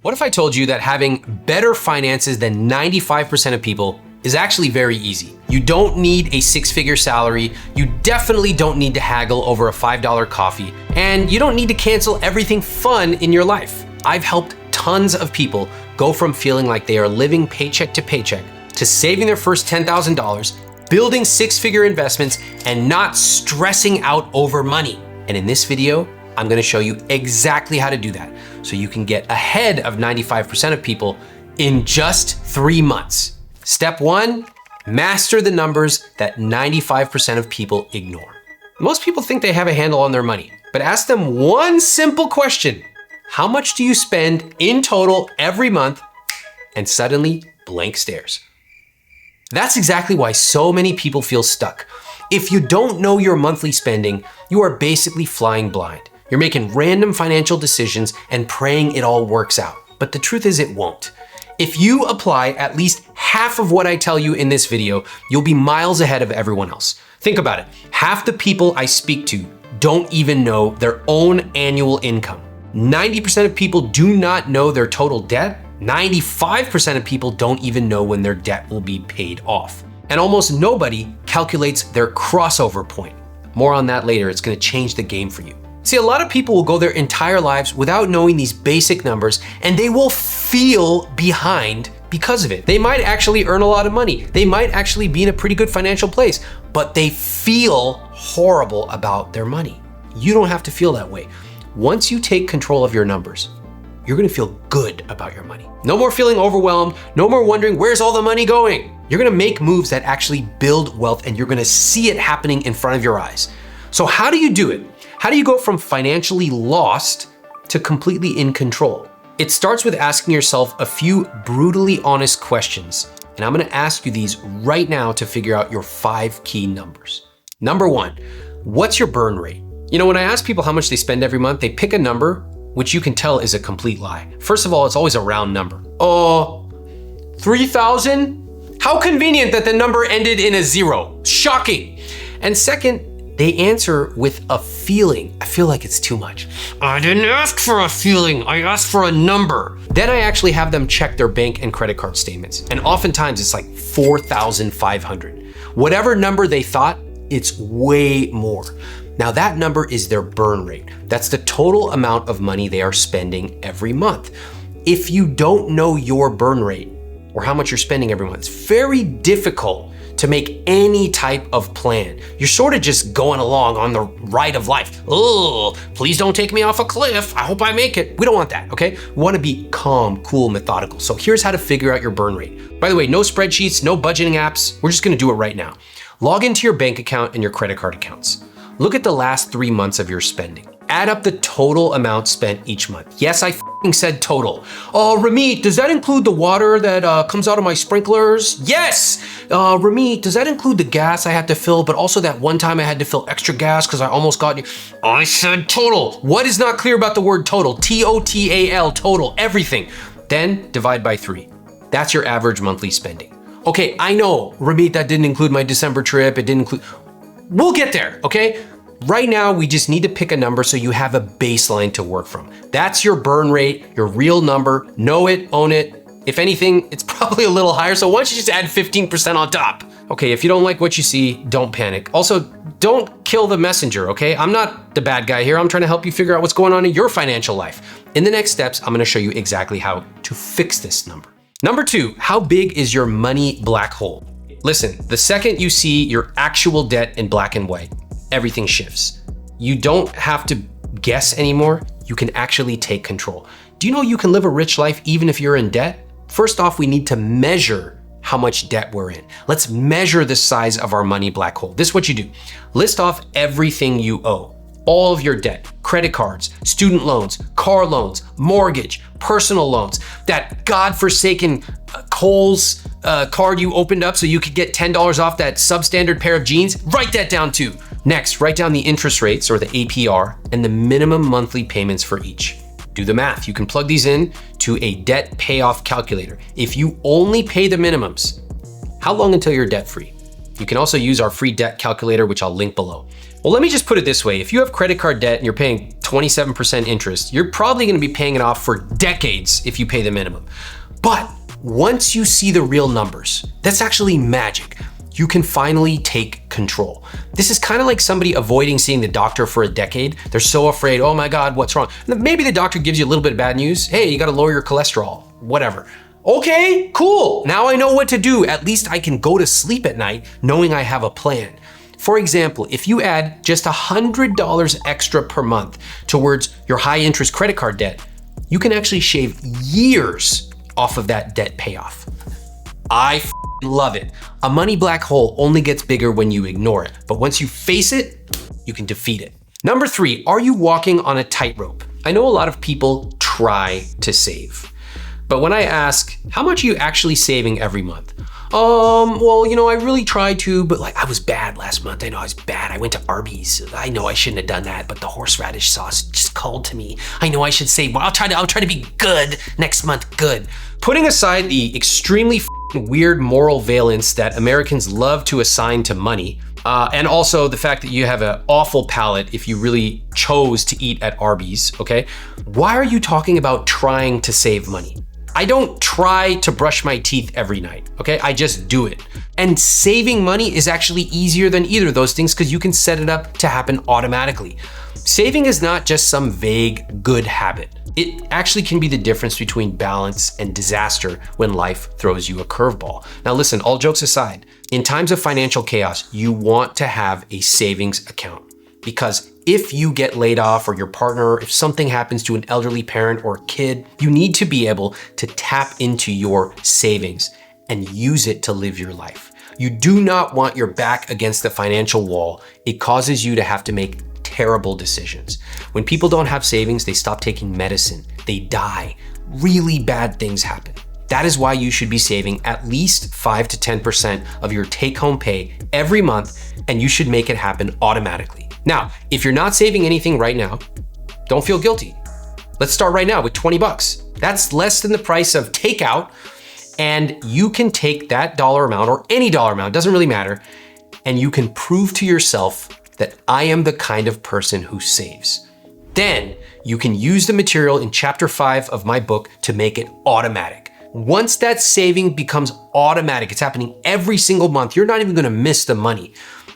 What if I told you that having better finances than 95% of people is actually very easy? You don't need a six-figure salary, you definitely don't need to haggle over a $5 coffee, and you don't need to cancel everything fun in your life. I've helped tons of people go from feeling like they are living paycheck to paycheck to saving their first $10,000, building six-figure investments, and not stressing out over money. And in this video, I'm gonna show you exactly how to do that so you can get ahead of 95% of people in just 3 months. Step 1, master the numbers that 95% of people ignore. Most people think they have a handle on their money, but ask them one simple question. How much do you spend in total every month? And suddenly, blank stares. That's exactly why so many people feel stuck. If you don't know your monthly spending, you are basically flying blind. You're making random financial decisions and praying it all works out. But the truth is it won't. If you apply at least half of what I tell you in this video, you'll be miles ahead of everyone else. Think about it. Half the people I speak to don't even know their own annual income. 90% of people do not know their total debt. 95% of people don't even know when their debt will be paid off. And almost nobody calculates their crossover point. More on that later, it's gonna change the game for you. See, a lot of people will go their entire lives without knowing these basic numbers, and they will feel behind because of it. They might actually earn a lot of money. They might actually be in a pretty good financial place, but they feel horrible about their money. You don't have to feel that way. Once you take control of your numbers, you're gonna feel good about your money. No more feeling overwhelmed, no more wondering where's all the money going. You're gonna make moves that actually build wealth, and you're gonna see it happening in front of your eyes. So how do you do it? How do you go from financially lost to completely in control? It starts with asking yourself a few brutally honest questions. And I'm gonna ask you these right now to figure out your 5 key numbers. Number 1, what's your burn rate? You know, when I ask people how much they spend every month, they pick a number, which you can tell is a complete lie. First of all, it's always a round number. Oh, 3,000? How convenient that the number ended in a 0. Shocking. And second, they answer with a feeling. I feel like it's too much. I didn't ask for a feeling, I asked for a number. Then I actually have them check their bank and credit card statements. And oftentimes it's like 4,500. Whatever number they thought, it's way more. Now that number is their burn rate. That's the total amount of money they are spending every month. If you don't know your burn rate or how much you're spending every month, it's very difficult to make any type of plan. You're sort of just going along on the ride of life. Oh, please don't take me off a cliff. I hope I make it. We don't want that, okay? We wanna be calm, cool, methodical. So here's how to figure out your burn rate. By the way, no spreadsheets, no budgeting apps. We're just gonna do it right now. Log into your bank account and your credit card accounts. Look at the last 3 months of your spending. Add up the total amount spent each month. Yes, I said total. Oh, Ramit, does that include the water that comes out of my sprinklers? Yes! Ramit, does that include the gas I had to fill, but also that one time I had to fill extra gas because I almost got... I said total. What is not clear about the word total? T-O-T-A-L, total, everything. Then divide by 3. That's your average monthly spending. Okay, I know, Ramit, that didn't include my December trip. It didn't include... We'll get there, okay? Right now, we just need to pick a number so you have a baseline to work from. That's your burn rate, your real number. Know it, own it. If anything, it's probably a little higher, so why don't you just add 15% on top? Okay, if you don't like what you see, don't panic. Also, don't kill the messenger, okay? I'm not the bad guy here. I'm trying to help you figure out what's going on in your financial life. In the next steps, I'm gonna show you exactly how to fix this number. Number 2, how big is your money black hole? Listen, the second you see your actual debt in black and white, everything shifts. You don't have to guess anymore. You can actually take control. Do you know you can live a rich life even if you're in debt? First off, we need to measure how much debt we're in. Let's measure the size of our money black hole. This is what you do. List off everything you owe. All of your debt, credit cards, student loans, car loans, mortgage, personal loans, that godforsaken Kohl's card you opened up so you could get $10 off that substandard pair of jeans, write that down too. Next, write down the interest rates or the APR and the minimum monthly payments for each. Do the math. You can plug these in to a debt payoff calculator. If you only pay the minimums, how long until you're debt free? You can also use our free debt calculator, which I'll link below. Well, let me just put it this way. If you have credit card debt and you're paying 27% interest, you're probably gonna be paying it off for decades if you pay the minimum. But once you see the real numbers, that's actually magic. You can finally take control. This is kind of like somebody avoiding seeing the doctor for a decade. They're so afraid, oh my God, what's wrong? Maybe the doctor gives you a little bit of bad news. Hey, you gotta lower your cholesterol, whatever. Okay, cool. Now I know what to do. At least I can go to sleep at night knowing I have a plan. For example, if you add just $100 extra per month towards your high interest credit card debt, you can actually shave years off of that debt payoff. I love it. A money black hole only gets bigger when you ignore it, but once you face it, you can defeat it. Number 3, are you walking on a tightrope? I know a lot of people try to save, but when I ask, how much are you actually saving every month? Well, I really tried to, but I was bad last month. I know I was bad. I went to Arby's. I know I shouldn't have done that, but the horseradish sauce just called to me. I know I should save more. I'll try to be good next month. Good. Putting aside the extremely weird moral valence that Americans love to assign to money, and also the fact that you have an awful palate if you really chose to eat at Arby's, okay? Why are you talking about trying to save money? I don't try to brush my teeth every night, okay? I just do it. And saving money is actually easier than either of those things because you can set it up to happen automatically. Saving is not just some vague good habit. It actually can be the difference between balance and disaster when life throws you a curveball. Now listen, all jokes aside, in times of financial chaos, you want to have a savings account. Because if you get laid off or your partner, if something happens to an elderly parent or kid, you need to be able to tap into your savings and use it to live your life. You do not want your back against the financial wall. It causes you to have to make terrible decisions. When people don't have savings, they stop taking medicine, they die. Really bad things happen. That is why you should be saving at least 5 to 10% of your take-home pay every month, and you should make it happen automatically. Now, if you're not saving anything right now, don't feel guilty. Let's start right now with 20 bucks. That's less than the price of takeout, and you can take that dollar amount or any dollar amount, doesn't really matter, and you can prove to yourself that I am the kind of person who saves. Then you can use the material in chapter 5 of my book to make it automatic. Once that saving becomes automatic, it's happening every single month, you're not even gonna miss the money,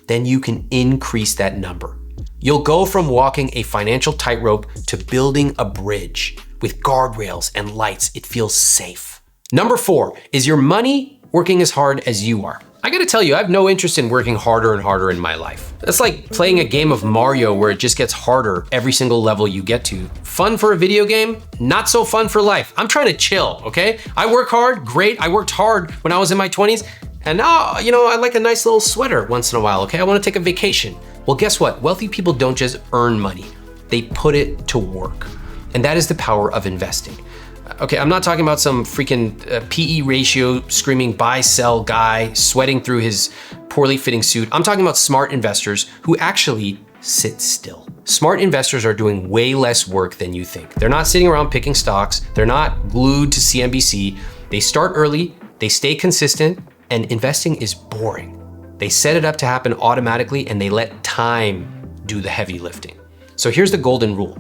then you can increase that number. You'll go from walking a financial tightrope to building a bridge with guardrails and lights. It feels safe. Number 4, is your money working as hard as you are? I gotta tell you, I have no interest in working harder and harder in my life. That's like playing a game of Mario where it just gets harder every single level you get to. Fun for a video game, not so fun for life. I'm trying to chill, okay? I work hard, great. I worked hard when I was in my 20s, and now, I like a nice little sweater once in a while, okay? I wanna take a vacation. Well, guess what? Wealthy people don't just earn money, they put it to work. And that is the power of investing. Okay, I'm not talking about some freaking PE ratio screaming buy, sell guy sweating through his poorly fitting suit. I'm talking about smart investors who actually sit still. Smart investors are doing way less work than you think. They're not sitting around picking stocks. They're not glued to CNBC. They start early, they stay consistent, and investing is boring. They set it up to happen automatically and they let time do the heavy lifting. So here's the golden rule.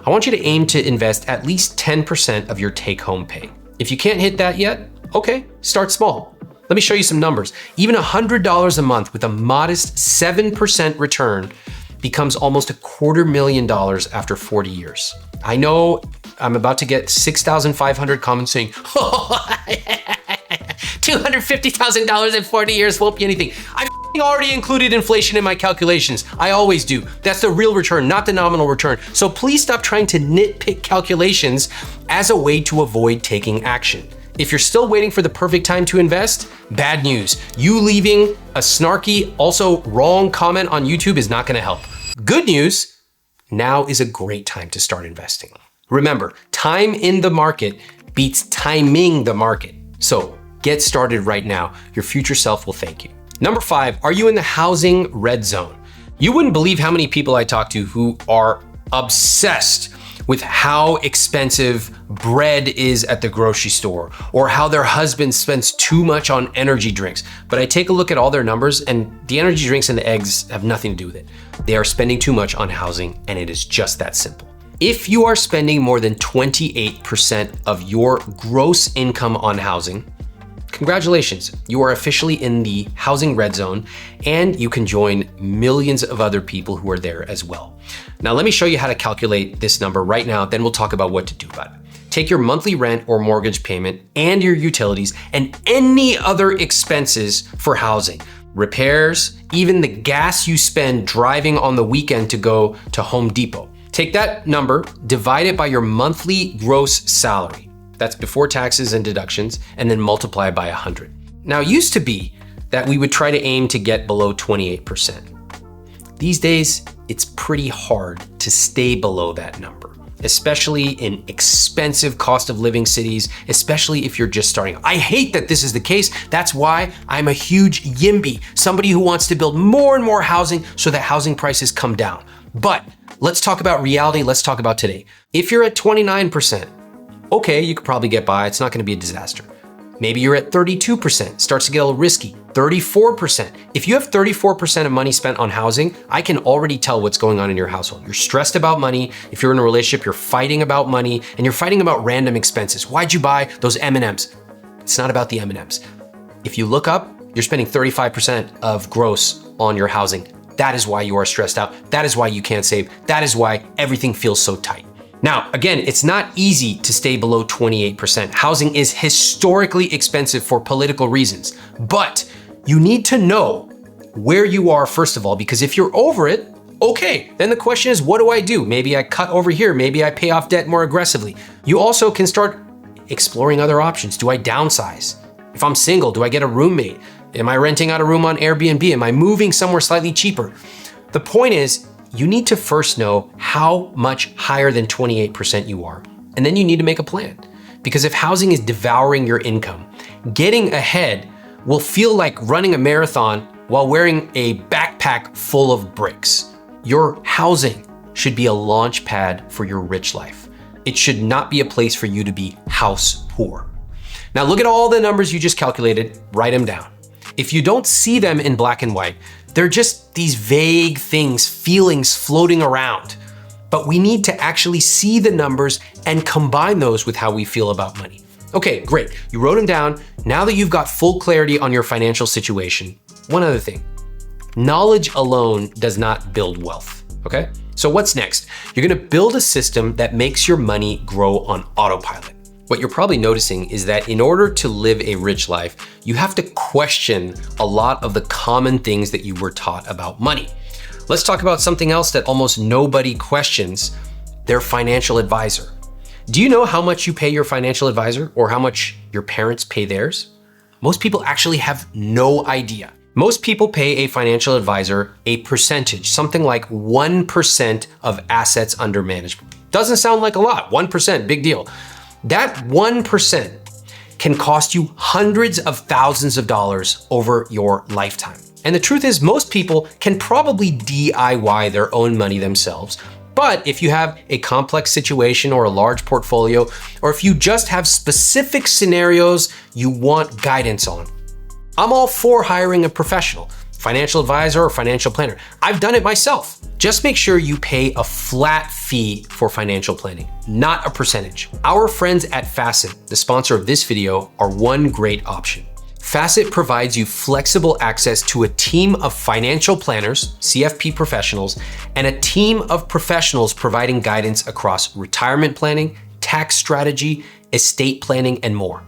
I want you to aim to invest at least 10% of your take-home pay. If you can't hit that yet, okay, start small. Let me show you some numbers. Even $100 a month with a modest 7% return becomes almost $250,000 after 40 years. I know I'm about to get 6,500 comments saying, $250,000 in 40 years won't be anything. I already included inflation in my calculations. I always do. That's the real return, not the nominal return. So please stop trying to nitpick calculations as a way to avoid taking action. If you're still waiting for the perfect time to invest, bad news. You leaving a snarky, also wrong comment on YouTube is not gonna help. Good news, now is a great time to start investing. Remember, time in the market beats timing the market. So get started right now. Your future self will thank you. Number 5, are you in the housing red zone? You wouldn't believe how many people I talk to who are obsessed with how expensive bread is at the grocery store, or how their husband spends too much on energy drinks. But I take a look at all their numbers, and the energy drinks and the eggs have nothing to do with it. They are spending too much on housing, and it is just that simple. If you are spending more than 28% of your gross income on housing, congratulations, you are officially in the housing red zone, and you can join millions of other people who are there as well. Now, let me show you how to calculate this number right now, then we'll talk about what to do about it. Take your monthly rent or mortgage payment and your utilities and any other expenses for housing, repairs, even the gas you spend driving on the weekend to go to Home Depot. Take that number, divide it by your monthly gross salary. That's before taxes and deductions, and then multiply by 100. Now, it used to be that we would try to aim to get below 28%. These days, it's pretty hard to stay below that number, especially in expensive cost of living cities, especially if you're just starting. I hate that this is the case. That's why I'm a huge YIMBY, somebody who wants to build more and more housing so that housing prices come down. But let's talk about reality. Let's talk about today. If you're at 29%, okay, you could probably get by. It's not going to be a disaster. Maybe you're at 32%, starts to get a little risky. 34%. If you have 34% of money spent on housing, I can already tell what's going on in your household. You're stressed about money. If you're in a relationship, you're fighting about money, and you're fighting about random expenses. Why'd you buy those M&Ms? It's not about the M&Ms. If you look up, you're spending 35% of gross on your housing. That is why you are stressed out. That is why you can't save. That is why everything feels so tight. Now, again, it's not easy to stay below 28%. Housing is historically expensive for political reasons, but you need to know where you are first of all, because if you're over it, okay, then the question is, what do I do? Maybe I cut over here. Maybe I pay off debt more aggressively. You also can start exploring other options. Do I downsize? If I'm single, do I get a roommate? Am I renting out a room on Airbnb? Am I moving somewhere slightly cheaper? The point is, you need to first know how much higher than 28% you are, and then you need to make a plan. Because if housing is devouring your income, getting ahead will feel like running a marathon while wearing a backpack full of bricks. Your housing should be a launch pad for your rich life. It should not be a place for you to be house poor. Now look at all the numbers you just calculated, write them down. If you don't see them in black and white, they're just these vague things, feelings floating around. But we need to actually see the numbers and combine those with how we feel about money. Okay, great. You wrote them down. Now that you've got full clarity on your financial situation, one other thing. Knowledge alone does not build wealth, okay? So what's next? You're gonna build a system that makes your money grow on autopilot. What you're probably noticing is that in order to live a rich life, you have to question a lot of the common things that you were taught about money. Let's talk about something else that almost nobody questions, their financial advisor. Do you know how much you pay your financial advisor or how much your parents pay theirs? Most people actually have no idea. Most people pay a financial advisor a percentage, something like 1% of assets under management. Doesn't sound like a lot, 1%, big deal. That 1% can cost you hundreds of thousands of dollars over your lifetime. And the truth is, most people can probably DIY their own money themselves. But if you have a complex situation or a large portfolio, or if you just have specific scenarios you want guidance on, I'm all for hiring a professional, financial advisor or financial planner. I've done it myself. Just make sure you pay a flat fee for financial planning, not a percentage. Our friends at Facet, the sponsor of this video, are one great option. Facet provides you flexible access to a team of financial planners, CFP professionals, and a team of professionals providing guidance across retirement planning, tax strategy, estate planning, and more.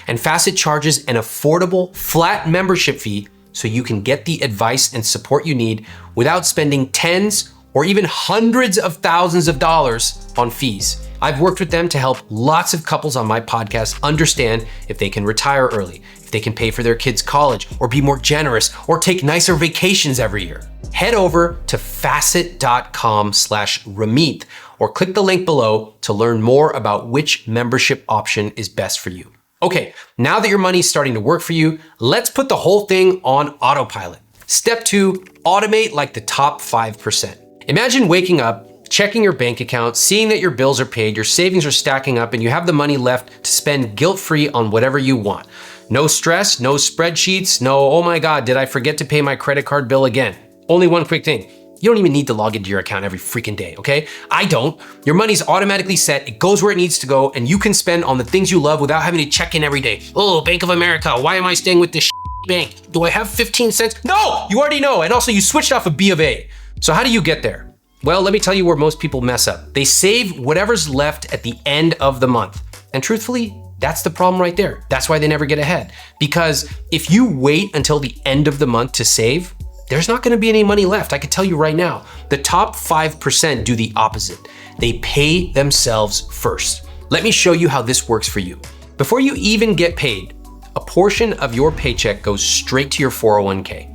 And Facet charges an affordable, flat membership fee so you can get the advice and support you need without spending tens or even hundreds of thousands of dollars on fees. I've worked with them to help lots of couples on my podcast understand if they can retire early, if they can pay for their kids' college, or be more generous, or take nicer vacations every year. Head over to facet.com/Ramit or click the link below to learn more about which membership option is best for you. Okay, now that your money's starting to work for you, let's put the whole thing on autopilot. Step 2, automate like the top 5%. Imagine waking up checking your bank account, seeing that your bills are paid, your savings are stacking up, and you have the money left to spend guilt-free on whatever you want. No stress, no spreadsheets, no, oh my God, did I forget to pay my credit card bill again? Only one quick thing. You don't even need to log into your account every freaking day, okay? I don't. Your money's automatically set, it goes where it needs to go, and you can spend on the things you love without having to check in every day. Oh, Bank of America, why am I staying with this bank? Do I have 15 cents? No, you already know. And also you switched off a B of A. So how do you get there? Well, let me tell you where most people mess up. They save whatever's left at the end of the month. And truthfully, that's the problem right there. That's why they never get ahead. Because if you wait until the end of the month to save, there's not gonna be any money left. I can tell you right now, the top 5% do the opposite. They pay themselves first. Let me show you how this works for you. Before you even get paid, a portion of your paycheck goes straight to your 401k.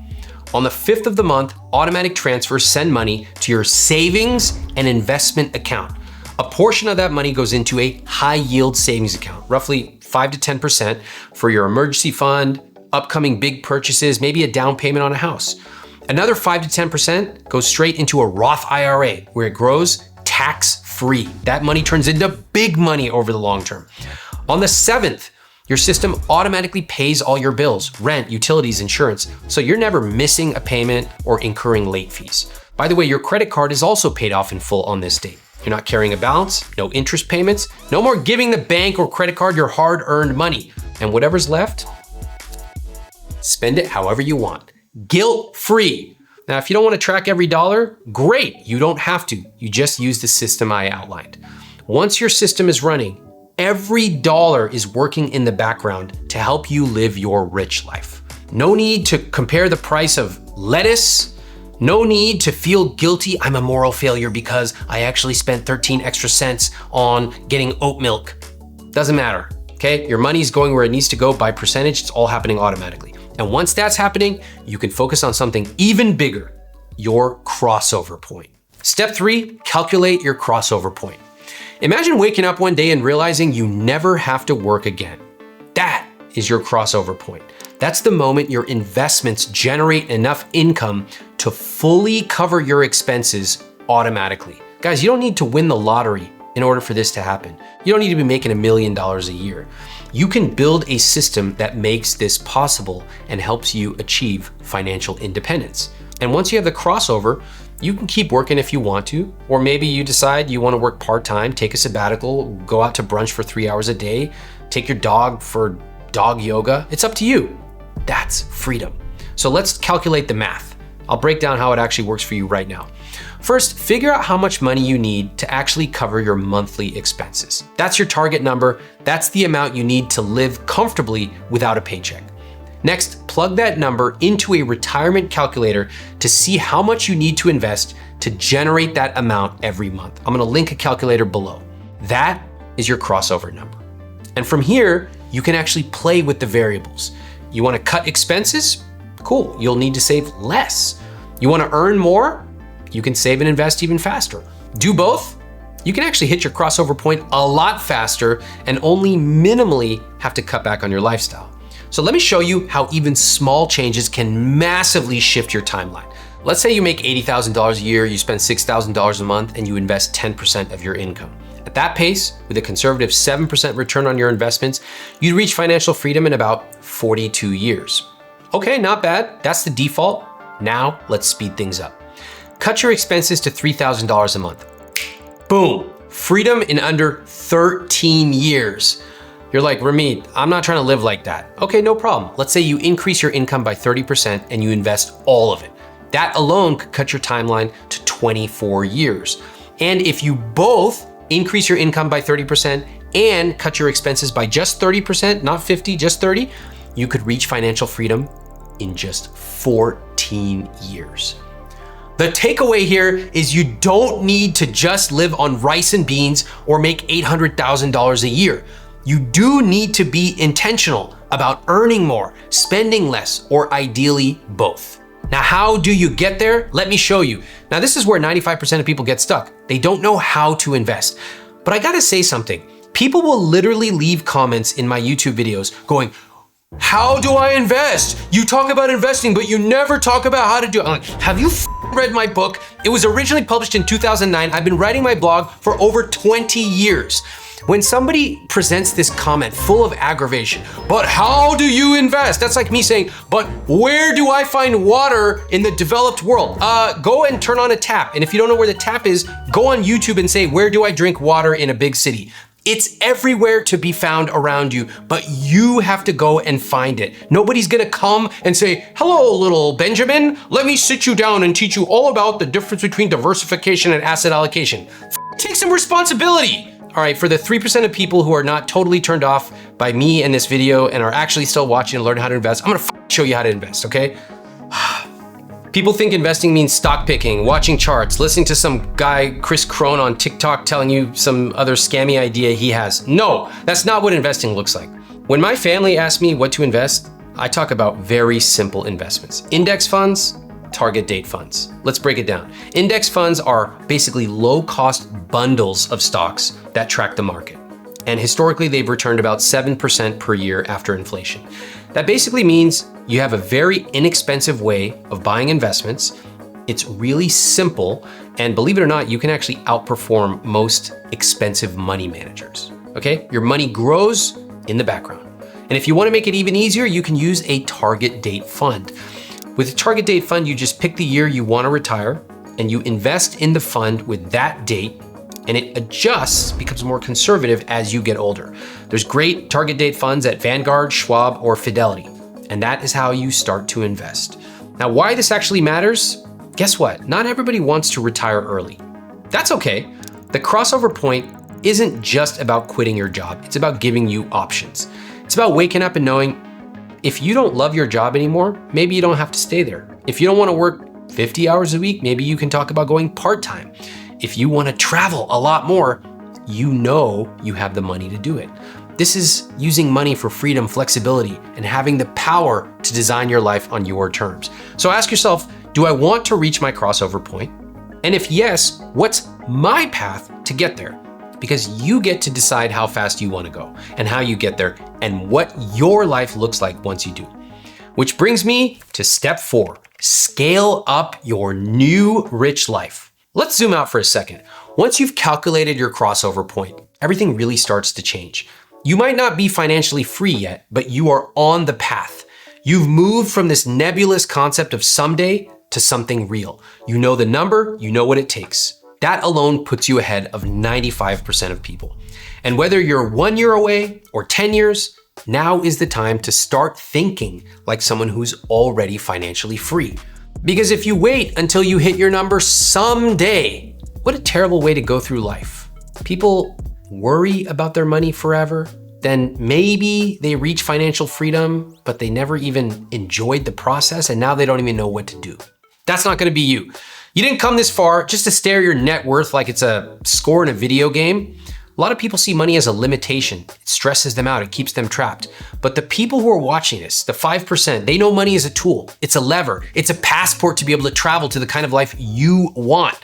On the 5th of the month, automatic transfers send money to your savings and investment account. A portion of that money goes into a high yield savings account, roughly 5 to 10% for your emergency fund, upcoming big purchases, maybe a down payment on a house. Another 5 to 10% goes straight into a Roth IRA where it grows tax-free. That money turns into big money over the long term. On the 7th, your system automatically pays all your bills, rent, utilities, insurance, so you're never missing a payment or incurring late fees. By the way, your credit card is also paid off in full on this date. You're not carrying a balance, no interest payments, no more giving the bank or credit card your hard-earned money. And whatever's left, spend it however you want. Guilt-free. Now, if you don't want to track every dollar, great, you don't have to. You just use the system I outlined. Once your system is running, every dollar is working in the background to help you live your rich life. No need to compare the price of lettuce. No need to feel guilty. I'm a moral failure because I actually spent 13 extra cents on getting oat milk. Doesn't matter, okay? Your money's going where it needs to go by percentage. It's all happening automatically. And once that's happening, you can focus on something even bigger, your crossover point. Step 3, calculate your crossover point. Imagine waking up one day and realizing you never have to work again. That is your crossover point. That's the moment your investments generate enough income to fully cover your expenses automatically. Guys, you don't need to win the lottery in order for this to happen. You don't need to be making $1 million a year. You can build a system that makes this possible and helps you achieve financial independence. And once you have the crossover, you can keep working if you want to, or maybe you decide you want to work part-time, take a sabbatical, go out to brunch for 3 hours a day, take your dog for dog yoga. It's up to you. That's freedom. So let's calculate the math. I'll break down how it actually works for you right now. First, figure out how much money you need to actually cover your monthly expenses. That's your target number. That's the amount you need to live comfortably without a paycheck. Next, plug that number into a retirement calculator to see how much you need to invest to generate that amount every month. I'm gonna link a calculator below. That is your crossover number. And from here, you can actually play with the variables. You wanna cut expenses? Cool, you'll need to save less. You wanna earn more? You can save and invest even faster. Do both? You can actually hit your crossover point a lot faster and only minimally have to cut back on your lifestyle. So let me show you how even small changes can massively shift your timeline. Let's say you make $80,000 a year, you spend $6,000 a month, and you invest 10% of your income. At that pace, with a conservative 7% return on your investments, you'd reach financial freedom in about 42 years. Okay, not bad. That's the default. Now let's speed things up. Cut your expenses to $3,000 a month. Boom, freedom in under 13 years. You're like, Ramit, I'm not trying to live like that. Okay, no problem. Let's say you increase your income by 30% and you invest all of it. That alone could cut your timeline to 24 years. And if you both increase your income by 30% and cut your expenses by just 30%, not 50, just 30, you could reach financial freedom in just 14 years. The takeaway here is you don't need to just live on rice and beans or make $800,000 a year. You do need to be intentional about earning more, spending less, or ideally both. Now, how do you get there? Let me show you. Now, this is where 95% of people get stuck. They don't know how to invest. But I gotta say something. People will literally leave comments in my YouTube videos going, how do I invest? You talk about investing, but you never talk about how to do it. I'm like, have you read my book. It was originally published in 2009. I've been writing my blog for over 20 years. When somebody presents this comment full of aggravation, but how do you invest? That's like me saying, but where do I find water in the developed world? Go and turn on a tap. And if you don't know where the tap is, go on YouTube and say, where do I drink water in a big city? It's everywhere to be found around you, but you have to go and find it. Nobody's gonna come and say, hello, little Benjamin, let me sit you down and teach you all about the difference between diversification and asset allocation. Take some responsibility. All right, for the 3% of people who are not totally turned off by me and this video and are actually still watching and learning how to invest, I'm gonna show you how to invest, okay? People think investing means stock picking, watching charts, listening to some guy, Chris Crone on TikTok telling you some other scammy idea he has. No, that's not what investing looks like. When my family asks me what to invest, I talk about very simple investments. Index funds, target date funds. Let's break it down. Index funds are basically low-cost bundles of stocks that track the market. And historically, they've returned about 7% per year after inflation. That basically means you have a very inexpensive way of buying investments. It's really simple, and believe it or not, you can actually outperform most expensive money managers, okay? Your money grows in the background. And if you wanna make it even easier, you can use a target date fund. With a target date fund, you just pick the year you wanna retire, and you invest in the fund with that date, and it adjusts, becomes more conservative as you get older. There's great target date funds at Vanguard, Schwab, or Fidelity, and that is how you start to invest. Now, why this actually matters? Guess what? Not everybody wants to retire early. That's okay. The crossover point isn't just about quitting your job. It's about giving you options. It's about waking up and knowing if you don't love your job anymore, maybe you don't have to stay there. If you don't want to work 50 hours a week, maybe you can talk about going part-time. If you want to travel a lot more, you know you have the money to do it. This is using money for freedom, flexibility, and having the power to design your life on your terms. So ask yourself, do I want to reach my crossover point? And if yes, what's my path to get there? Because you get to decide how fast you want to go and how you get there and what your life looks like once you do. Which brings me to step 4, scale up your new rich life. Let's zoom out for a second. Once you've calculated your crossover point, everything really starts to change. You might not be financially free yet, but you are on the path. You've moved from this nebulous concept of someday to something real. You know the number, you know what it takes. That alone puts you ahead of 95% of people. And whether you're 1 year away or 10 years, now is the time to start thinking like someone who's already financially free. Because if you wait until you hit your number someday, what a terrible way to go through life. People worry about their money forever, then maybe they reach financial freedom, but they never even enjoyed the process and now they don't even know what to do. That's not gonna be you. You didn't come this far just to stare your net worth like it's a score in a video game. A lot of people see money as a limitation. It stresses them out, it keeps them trapped. But the people who are watching this, the 5%, they know money is a tool. It's a lever. It's a passport to be able to travel to the kind of life you want.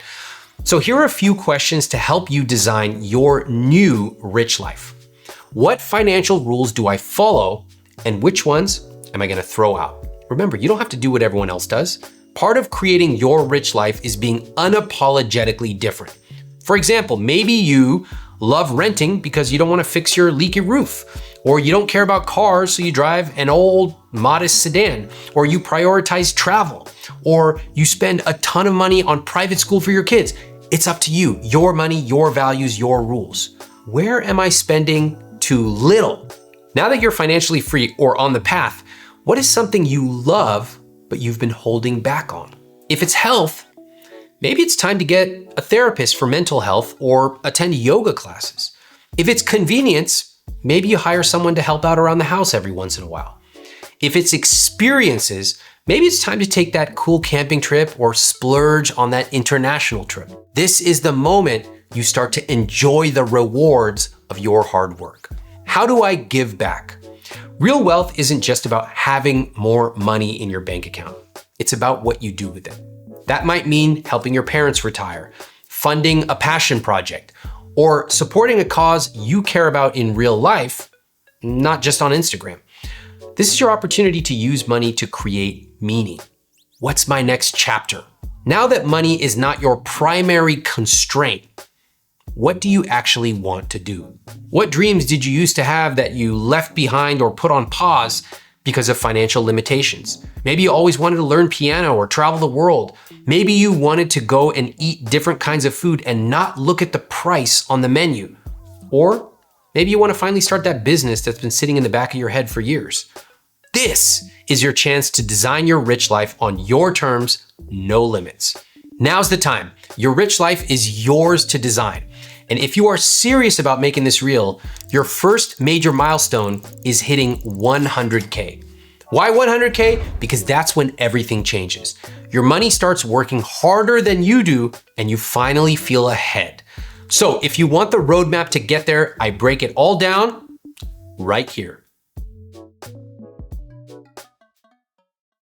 So here are a few questions to help you design your new rich life. What financial rules do I follow and which ones am I gonna throw out? Remember, you don't have to do what everyone else does. Part of creating your rich life is being unapologetically different. For example, maybe you love renting because you don't want to fix your leaky roof, or you don't care about cars, so you drive an old, modest sedan, or you prioritize travel, or you spend a ton of money on private school for your kids. It's up to you, your money, your values, your rules. Where am I spending too little? Now that you're financially free or on the path, what is something you love but you've been holding back on? If it's health, maybe it's time to get a therapist for mental health or attend yoga classes. If it's convenience, maybe you hire someone to help out around the house every once in a while. If it's experiences, maybe it's time to take that cool camping trip or splurge on that international trip. This is the moment you start to enjoy the rewards of your hard work. How do I give back? Real wealth isn't just about having more money in your bank account. It's about what you do with it. That might mean helping your parents retire, funding a passion project, or supporting a cause you care about in real life, not just on Instagram. This is your opportunity to use money to create meaning. What's my next chapter? Now that money is not your primary constraint, what do you actually want to do? What dreams did you used to have that you left behind or put on pause because of financial limitations? Maybe you always wanted to learn piano or travel the world. Maybe you wanted to go and eat different kinds of food and not look at the price on the menu. Or maybe you want to finally start that business that's been sitting in the back of your head for years. This is your chance to design your rich life on your terms, no limits. Now's the time. Your rich life is yours to design. And if you are serious about making this real, your first major milestone is hitting 100K. Why 100K? Because that's when everything changes. Your money starts working harder than you do, and you finally feel ahead. So if you want the roadmap to get there, I break it all down right here.